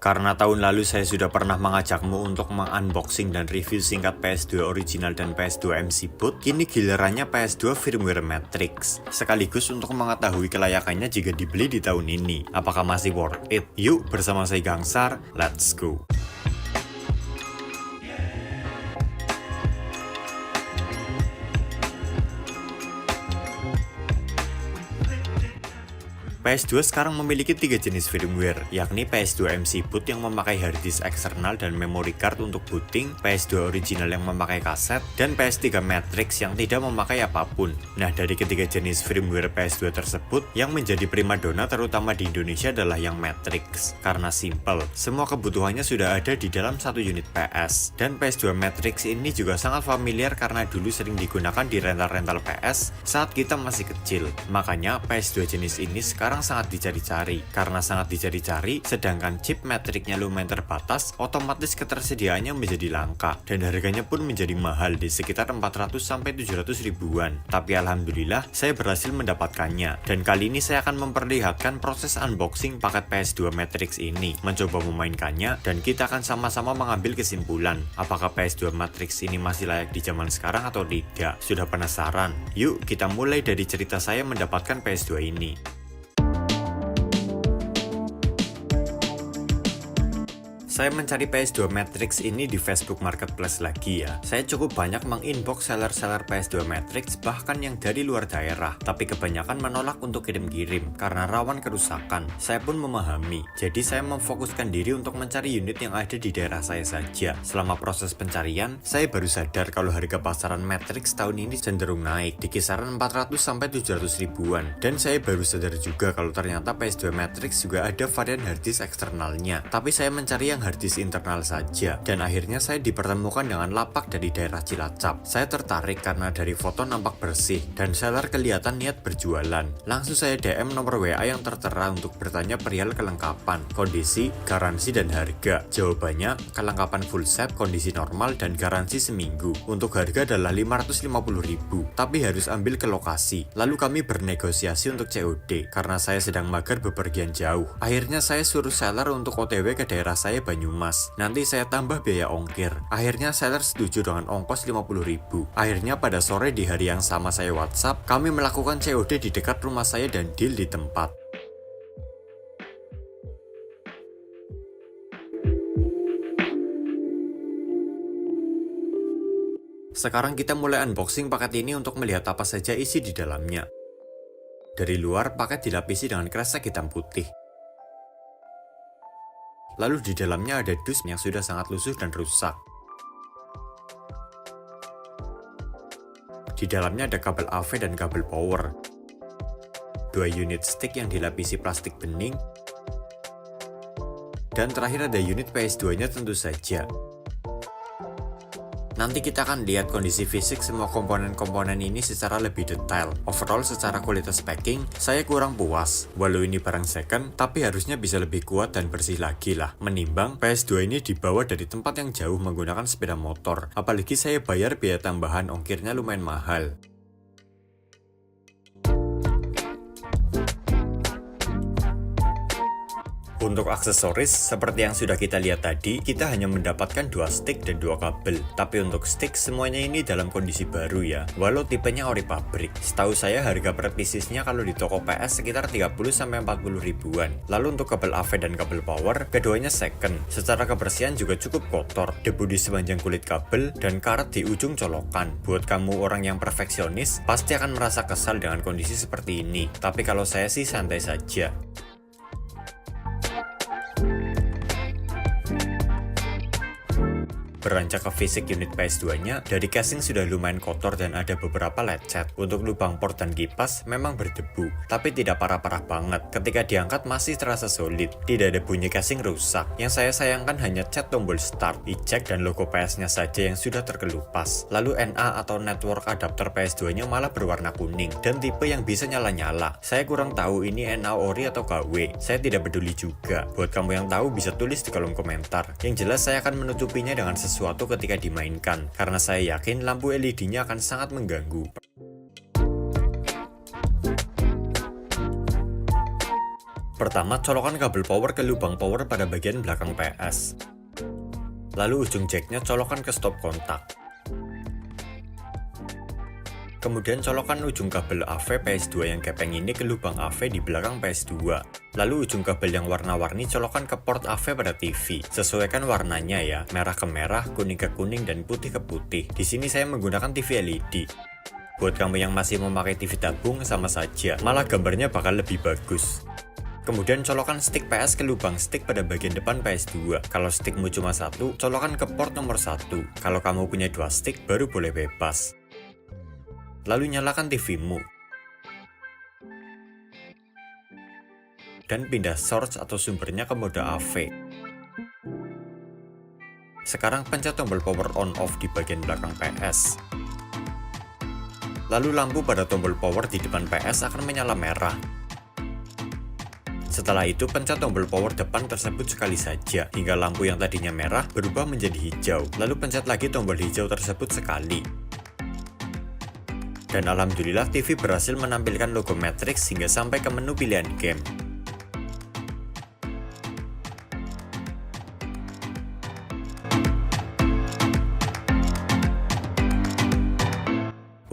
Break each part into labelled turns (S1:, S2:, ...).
S1: Karena tahun lalu saya sudah pernah mengajakmu untuk mengunboxing dan review singkat PS2 original dan PS2 MC Boot, kini gilirannya PS2 firmware Matrix. Sekaligus untuk mengetahui kelayakannya jika dibeli di tahun ini. Apakah masih worth it? Yuk bersama saya Gangsar, let's go! PS2 sekarang memiliki 3 jenis firmware, yakni PS2 MC Boot yang memakai hard disk eksternal dan memory card untuk booting, PS2 original yang memakai kaset, dan PS3 Matrix yang tidak memakai apapun. Nah, dari ketiga jenis firmware PS2 tersebut, yang menjadi primadona terutama di Indonesia adalah yang Matrix. Karena simple, semua kebutuhannya sudah ada di dalam satu unit PS. Dan PS2 Matrix ini juga sangat familiar karena dulu sering digunakan di rental-rental PS saat kita masih kecil. Makanya PS2 jenis ini sekarang sangat dicari-cari. Karena sangat dicari-cari, sedangkan chip Matrix-nya lumayan terbatas, otomatis ketersediaannya menjadi langka dan harganya pun menjadi mahal di sekitar 400-700 ribuan. Tapi alhamdulillah saya berhasil mendapatkannya, dan kali ini saya akan memperlihatkan proses unboxing paket PS2 Matrix ini, mencoba memainkannya, dan kita akan sama-sama mengambil kesimpulan apakah PS2 Matrix ini masih layak di zaman sekarang atau tidak. Sudah penasaran? Yuk kita mulai dari cerita saya mendapatkan PS2 ini. Saya mencari PS2 Matrix ini di Facebook Marketplace lagi ya. Saya cukup banyak menginbox seller-seller PS2 Matrix bahkan yang dari luar daerah. Tapi kebanyakan menolak untuk kirim-kirim karena rawan kerusakan. Saya pun memahami. Jadi saya memfokuskan diri untuk mencari unit yang ada di daerah saya saja. Selama proses pencarian, saya baru sadar kalau harga pasaran Matrix tahun ini cenderung naik di kisaran 400-700 ribuan. Dan saya baru sadar juga kalau ternyata PS2 Matrix juga ada varian harddisk eksternalnya. Tapi saya mencari yang harddisk internal saja, dan akhirnya saya dipertemukan dengan lapak dari daerah Cilacap. Saya tertarik karena dari foto nampak bersih dan seller kelihatan niat berjualan. Langsung saya DM nomor WA yang tertera untuk bertanya perihal kelengkapan, kondisi, garansi, dan harga. Jawabannya, kelengkapan full set, kondisi normal, dan garansi seminggu. Untuk harga adalah 550 ribu, tapi harus ambil ke lokasi. Lalu kami bernegosiasi untuk COD, karena saya sedang mager bepergian jauh. Akhirnya saya suruh seller untuk OTW ke daerah saya Banyumas. Nanti saya tambah biaya ongkir. Akhirnya seller setuju dengan ongkos 50 ribu. Akhirnya pada sore di hari yang sama saya WhatsApp, kami melakukan COD di dekat rumah saya dan deal di tempat. Sekarang kita mulai unboxing paket ini untuk melihat apa saja isi di dalamnya. Dari luar, paket dilapisi dengan kresek hitam putih. Lalu di dalamnya ada dus yang sudah sangat lusuh dan rusak. Di dalamnya ada kabel AV dan kabel power. 2 unit stick yang dilapisi plastik bening. Dan terakhir ada unit PS2-nya tentu saja. Nanti kita akan lihat kondisi fisik semua komponen-komponen ini secara lebih detail. Overall secara kualitas packing, saya kurang puas. Walau ini barang second, tapi harusnya bisa lebih kuat dan bersih lagi lah. Menimbang PS2 ini dibawa dari tempat yang jauh menggunakan sepeda motor. Apalagi saya bayar biaya tambahan, ongkirnya lumayan mahal. Untuk aksesoris, seperti yang sudah kita lihat tadi, kita hanya mendapatkan 2 stick dan 2 kabel. Tapi untuk stick, semuanya ini dalam kondisi baru ya, walau tipenya ori pabrik. Setahu saya harga per piecesnya kalau di toko PS sekitar 30-40 ribuan. Lalu untuk kabel AV dan kabel power, keduanya second. Secara kebersihan juga cukup kotor, debu di sepanjang kulit kabel, dan karet di ujung colokan. Buat kamu orang yang perfeksionis, pasti akan merasa kesal dengan kondisi seperti ini. Tapi kalau saya sih santai saja. Beranjak ke fisik unit PS2-nya, dari casing sudah lumayan kotor dan ada beberapa lecet. Untuk lubang port dan kipas memang berdebu, tapi tidak parah-parah banget. Ketika diangkat masih terasa solid, tidak ada bunyi casing rusak. Yang saya sayangkan hanya cat tombol start, eject, dan logo PS-nya saja yang sudah terkelupas. Lalu NA atau network adapter PS2-nya malah berwarna kuning, dan tipe yang bisa nyala-nyala. Saya kurang tahu ini NA ori atau KW, saya tidak peduli juga. Buat kamu yang tahu bisa tulis di kolom komentar. Yang jelas saya akan menutupinya dengan sesuatu ketika dimainkan, karena saya yakin lampu LED-nya akan sangat mengganggu. Pertama, colokan kabel power ke lubang power pada bagian belakang PS. Lalu ujung jacknya colokan ke stop kontak. Kemudian colokan ujung kabel AV PS2 yang gepeng ini ke lubang AV di belakang PS2. Lalu ujung kabel yang warna-warni colokan ke port AV pada TV. Sesuaikan warnanya ya, merah ke merah, kuning ke kuning, dan putih ke putih. Di sini saya menggunakan TV LED. Buat kamu yang masih memakai TV tabung sama saja, malah gambarnya bakal lebih bagus. Kemudian colokan stick PS ke lubang stick pada bagian depan PS2. Kalau stickmu cuma satu, colokan ke port nomor 1. Kalau kamu punya 2 stick, baru boleh bebas. Lalu nyalakan TV-mu. Dan pindah source atau sumbernya ke mode AV. Sekarang pencet tombol power on off di bagian belakang PS. Lalu lampu pada tombol power di depan PS akan menyala merah. Setelah itu pencet tombol power depan tersebut sekali saja, hingga lampu yang tadinya merah berubah menjadi hijau. Lalu pencet lagi tombol hijau tersebut sekali. Dan alhamdulillah TV berhasil menampilkan logo Matrix hingga sampai ke menu pilihan game.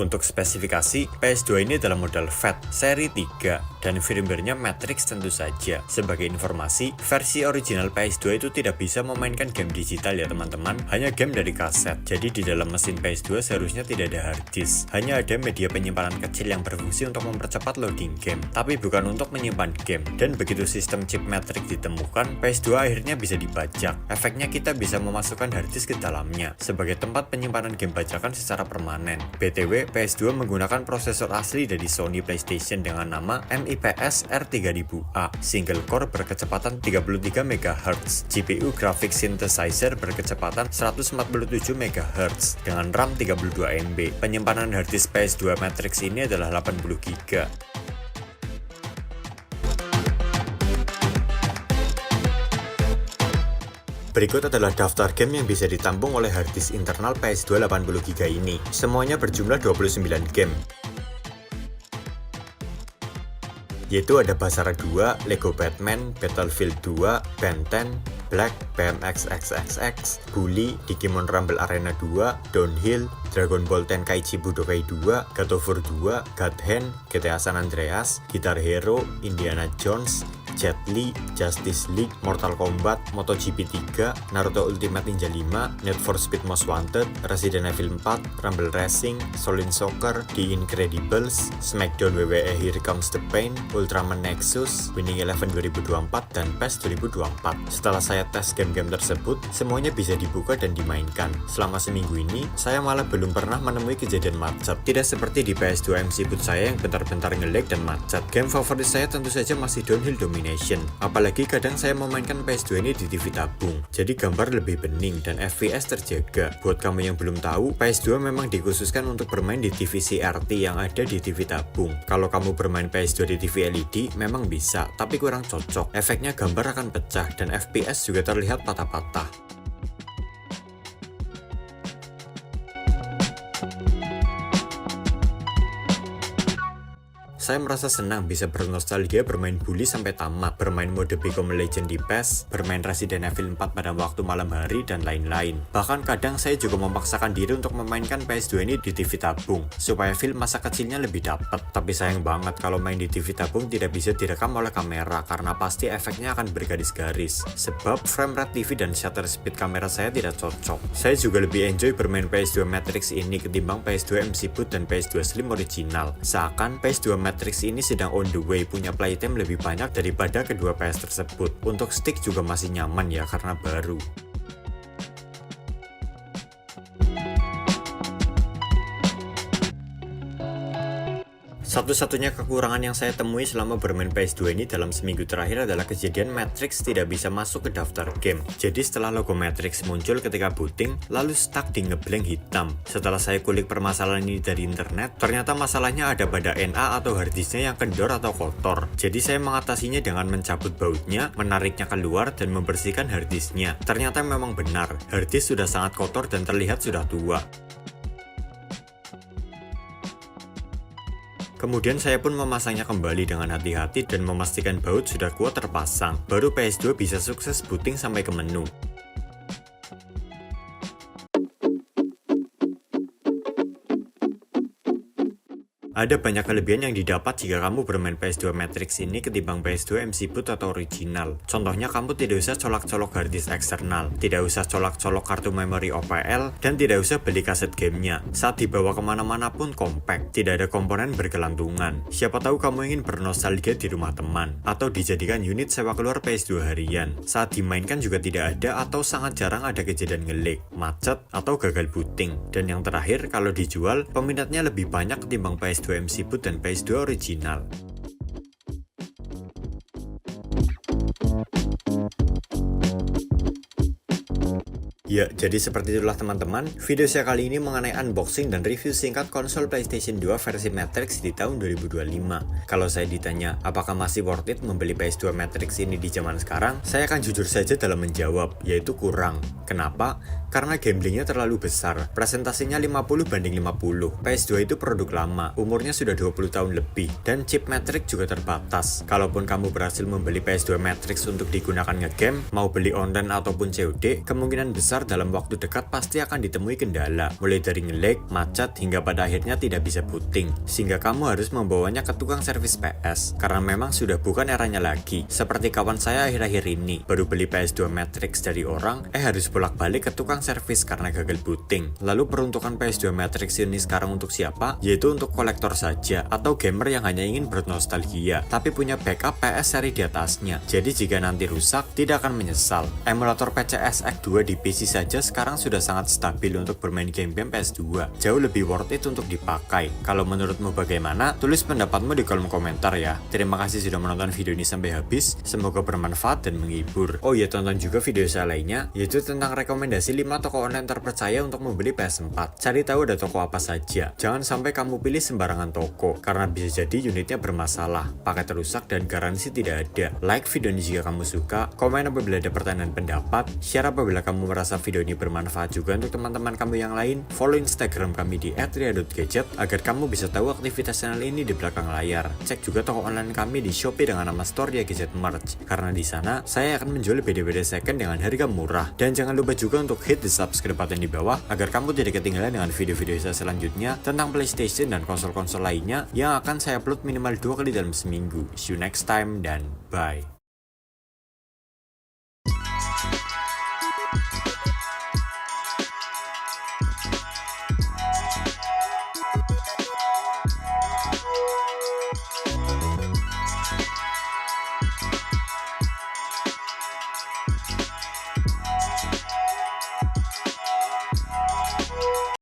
S1: Untuk spesifikasi, PS2 ini dalam model FAT seri 3 dan firmware-nya Matrix tentu saja. Sebagai informasi, versi original PS2 itu tidak bisa memainkan game digital ya teman-teman, hanya game dari kaset. Jadi di dalam mesin PS2 seharusnya tidak ada hard disk, hanya ada media penyimpanan kecil yang berfungsi untuk mempercepat loading game, tapi bukan untuk menyimpan game. Dan begitu sistem chip Matrix ditemukan, PS2 akhirnya bisa dibajak. Efeknya kita bisa memasukkan hard disk ke dalamnya, sebagai tempat penyimpanan game bajakan secara permanen. BTW, PS2 menggunakan prosesor asli dari Sony PlayStation dengan nama MIPS R3000A, single core berkecepatan 33 MHz, GPU Graphic Synthesizer berkecepatan 147 MHz, dengan RAM 32 MB. Penyimpanan harddisk PS2 Matrix ini adalah 80 GB. Berikut adalah daftar game yang bisa ditampung oleh harddisk internal PS2 80 GB ini. Semuanya berjumlah 29 game. Yaitu ada Basara 2, Lego Batman, Battlefield 2, Ben 10, Black, BMX XXX, Bully, Digimon Rumble Arena 2, Downhill, Dragon Ball Tenkaichi Budokai 2, God of War 2, God Hand, GTA San Andreas, Guitar Hero, Indiana Jones, Jet Li, Justice League, Mortal Kombat, MotoGP 3, Naruto Ultimate Ninja 5, Need for Speed Most Wanted, Resident Evil 4, Rumble Racing, Shaolin Soccer, The Incredibles, SmackDown WWE Here Comes the Pain, Ultraman Nexus, Winning Eleven 2024, dan PES 2024. Setelah saya tes game-game tersebut, semuanya bisa dibuka dan dimainkan. Selama seminggu ini, saya malah belum pernah menemui kejadian macet. Tidak seperti di PS2 MC Boot saya yang bentar-bentar nge-lag dan macet. Game favorit saya tentu saja masih Downhill Domination. Apalagi kadang saya memainkan PS2 ini di TV tabung, jadi gambar lebih bening dan FPS terjaga. Buat kamu yang belum tahu, PS2 memang dikhususkan untuk bermain di TV CRT yang ada di TV tabung. Kalau kamu bermain PS2 di TV LED, memang bisa, tapi kurang cocok. Efeknya gambar akan pecah dan FPS juga terlihat patah-patah. Saya merasa senang bisa bernostalgia bermain Bully sampai tamat, bermain mode Become Legend di PES, bermain Resident Evil 4 pada waktu malam hari, dan lain-lain. Bahkan kadang saya juga memaksakan diri untuk memainkan PS2 ini di TV tabung, supaya feel masa kecilnya lebih dapat. Tapi sayang banget kalau main di TV tabung tidak bisa direkam oleh kamera, karena pasti efeknya akan bergaris-garis. Sebab frame rate TV dan shutter speed kamera saya tidak cocok. Saya juga lebih enjoy bermain PS2 Matrix ini ketimbang PS2 MC Boot dan PS2 Slim original. Seakan PS2 Matrix ini sedang on the way punya playtime lebih banyak daripada kedua PS tersebut. Untuk stick juga masih nyaman ya karena baru. Satu-satunya kekurangan yang saya temui selama bermain PS2 ini dalam seminggu terakhir adalah kejadian Matrix tidak bisa masuk ke daftar game. Jadi setelah logo Matrix muncul ketika booting, lalu stuck di ngeblank hitam. Setelah saya kulik permasalahan ini dari internet, ternyata masalahnya ada pada NA atau harddisknya yang kendor atau kotor. Jadi saya mengatasinya dengan mencabut bautnya, menariknya keluar, dan membersihkan harddisknya. Ternyata memang benar, harddisk sudah sangat kotor dan terlihat sudah tua. Kemudian saya pun memasangnya kembali dengan hati-hati dan memastikan baut sudah kuat terpasang. Baru PS2 bisa sukses booting sampai ke menu. Ada banyak kelebihan yang didapat jika kamu bermain PS2 Matrix ini ketimbang PS2 MC Boot atau original. Contohnya kamu tidak usah colak-colok hard disk eksternal, tidak usah colak-colok kartu memori OPL, dan tidak usah beli kaset gamenya. Saat dibawa kemana-mana pun compact, tidak ada komponen bergelantungan. Siapa tahu kamu ingin bernostalgia di rumah teman, atau dijadikan unit sewa keluar PS2 harian. Saat dimainkan juga tidak ada atau sangat jarang ada kejadian ngelag, macet, atau gagal booting. Dan yang terakhir, kalau dijual, peminatnya lebih banyak ketimbang PS2 MC Boot dan PS2 original. Ya, jadi seperti itulah teman-teman, video saya kali ini mengenai unboxing dan review singkat konsol PlayStation 2 versi Matrix di tahun 2025. Kalau saya ditanya, apakah masih worth it membeli PS2 Matrix ini di zaman sekarang? Saya akan jujur saja dalam menjawab, yaitu kurang. Kenapa? Karena gamblingnya terlalu besar, presentasinya 50/50. PS2 itu produk lama, umurnya sudah 20 tahun lebih, dan chip Matrix juga terbatas. Kalaupun kamu berhasil membeli PS2 Matrix untuk digunakan ngegame, mau beli online ataupun COD, kemungkinan besar dalam waktu dekat pasti akan ditemui kendala, mulai dari ngelag, macet, hingga pada akhirnya tidak bisa booting, sehingga kamu harus membawanya ke tukang servis PS, karena memang sudah bukan eranya lagi. Seperti kawan saya akhir-akhir ini, baru beli PS2 Matrix dari orang, harus bolak-balik ke tukang servis karena gagal booting. Lalu peruntukan PS2 Matrix ini sekarang untuk siapa? Yaitu untuk kolektor saja, atau gamer yang hanya ingin bernostalgia, tapi punya backup PS seri di atasnya. Jadi jika nanti rusak, tidak akan menyesal. Emulator PCSX2 di PC saja sekarang sudah sangat stabil untuk bermain game-game PS2. Jauh lebih worth it untuk dipakai. Kalau menurutmu bagaimana? Tulis pendapatmu di kolom komentar ya. Terima kasih sudah menonton video ini sampai habis. Semoga bermanfaat dan menghibur. Oh ya, tonton juga video saya lainnya, yaitu tentang rekomendasi 5 toko online terpercaya untuk membeli PS4. Cari tahu ada toko apa saja. Jangan sampai kamu pilih sembarangan toko, karena bisa jadi unitnya bermasalah, paket rusak, dan garansi tidak ada. Like video ini jika kamu suka, komen apabila ada pertanyaan pendapat, share apabila kamu merasa video ini bermanfaat juga untuk teman-teman kamu yang lain. Follow Instagram kami di @ria.gadget agar kamu bisa tahu aktivitas channel ini di belakang layar. Cek juga toko online kami di Shopee dengan nama Store Ria Gadget Merch, karena di sana saya akan menjual BD-BD second dengan harga murah. Dan jangan lupa juga untuk hit the subscribe button di bawah agar kamu tidak ketinggalan dengan video-video saya selanjutnya tentang PlayStation dan konsol-konsol lainnya yang akan saya upload minimal 2 kali dalam seminggu. See you next time dan bye.